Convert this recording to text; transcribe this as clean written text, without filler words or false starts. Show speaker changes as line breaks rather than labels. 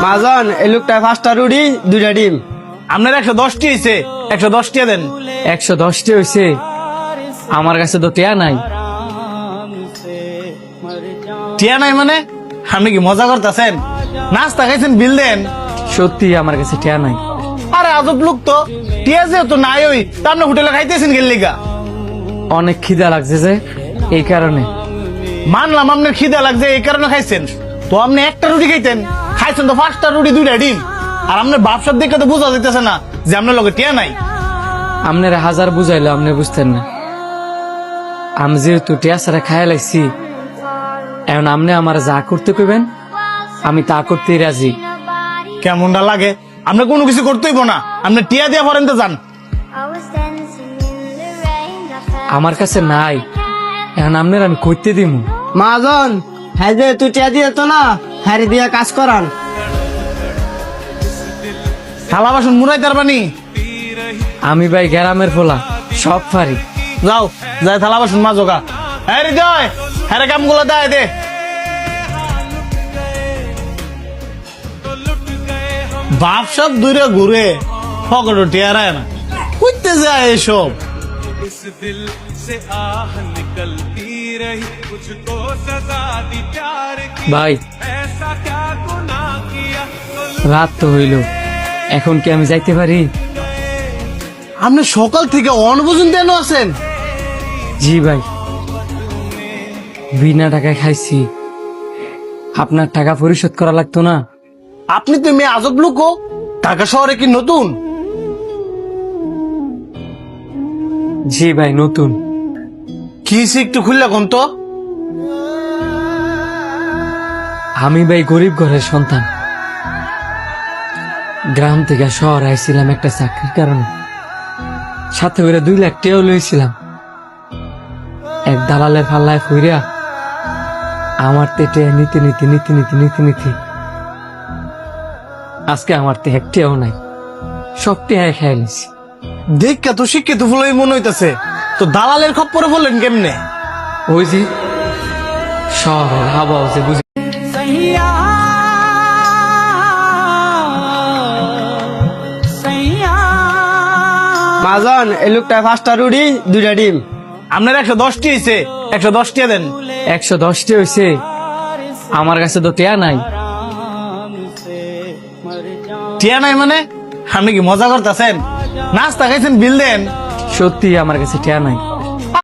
মাজন এই লোকটা 5টা রুটি 2টা ডিম।
আপনার 110টি হয়েছে, 110টি দেন।
110টি হয়েছে, আমার কাছে তো টিয়া নাই।
টিয়া নাই মানে? আপনি কি মজা করতেছেন? নাস্তা খাইছেন, বিল দেন।
সত্যি আমার কাছে টিয়া নাই।
আরে আজব লোক তো, টিয়া যেহেতু নাই ওই তা আপনি হোটেলে খাইতেছেন গেল্লিগা।
অনেক খিদা লাগছে যে, এই কারণে।
মানলাম আপনার খিদা লাগছে এই কারণে খাইছেন, তো আপনি একটা রুটি খাইতেন, খাইছেন তো 5টা রুটি 2টা ডিম। আর আপনার ব্যবসার দেখে তো বোঝা যাইতেছে না যে আপনার লগে টিয়া নাই।
আপনার 1000 বুঝাইলো আপনি বুঝতেন না। আমি যেহেতু টিয়া ছাড়া খাইয়া লাগছি, এখন আপনি আমার যা করতে কইবেন আমি তা করতেই রাজি।
কেমনটা লাগে? আপনি কোনো কিছু করতেইব না, আপনি টিয়া দিয়া পরেন তো যান।
আমার কাছে নাই, এখন আপনার আমি করতে দিব।
মাজন হ্যাঁ যে তুই টিয়া দিয়ে তো না, হ্যাঁ দিয়া কাজ করান।
থালা বাসন মুড়াই তার বানি।
আমি ভাই গ্রামের ফোলা, সব পারি।
যাও যাই থালা বাসন মাজোগা। হ্যাঁ রে জয়, হ্যাঁ কাম গুলো দেয় দে। বাপ সব দূরে ঘুরে পকেটও টিয়ারায় না, কইতে যায় এসব।
ভাই রাত তো হইল, এখন কি আমি যাইতে পারি?
আপনি সকাল থেকে অনভোজন দেন আছেন?
জি ভাই, বিনা টাকায় খাইছি, আপনার টাকা পরিশোধ করা লাগতো না?
আপনি তো মেয়ে আজব লোক। ঢাকা শহরে কি নতুন?
জি ভাই নতুন।
কি একটু খুললে কোন তো।
আমি ভাই গরিব ঘরের সন্তান, গ্রাম থেকে শহর আইছিলাম একটা চাকরির কারণে, সাথে করে 2 লাখ টাকাও লইছিলাম। এক দালালের ফাল্লায় ফইরা আমার তেটে নিতে নিতে নিতে নিতে নিতে নিতে আজকে আমার তে একটাও নাই, সব টেহায় খেয়ে নিছি।
দেখা তো শিক্ষিত ফুলই মনে হইতাছে, তো দালালের খপ্পরে বললেন কেমনে?
ওই যে শহরের হাওয়া যে বুঝি।
মাজন এই লোকটা 5টা রুটি 2টা ডিম।
আপনার 110টি হয়েছে, 110টি দেন।
110টি হয়েছে, আমার কাছে তো টিয়া নাই।
টিয়া নাই মানে? আপনি কি মজা করতেছেন? নাস্তা খাইছেন, বিল দেন।
সত্যি আমার কাছে টিয়া নাই।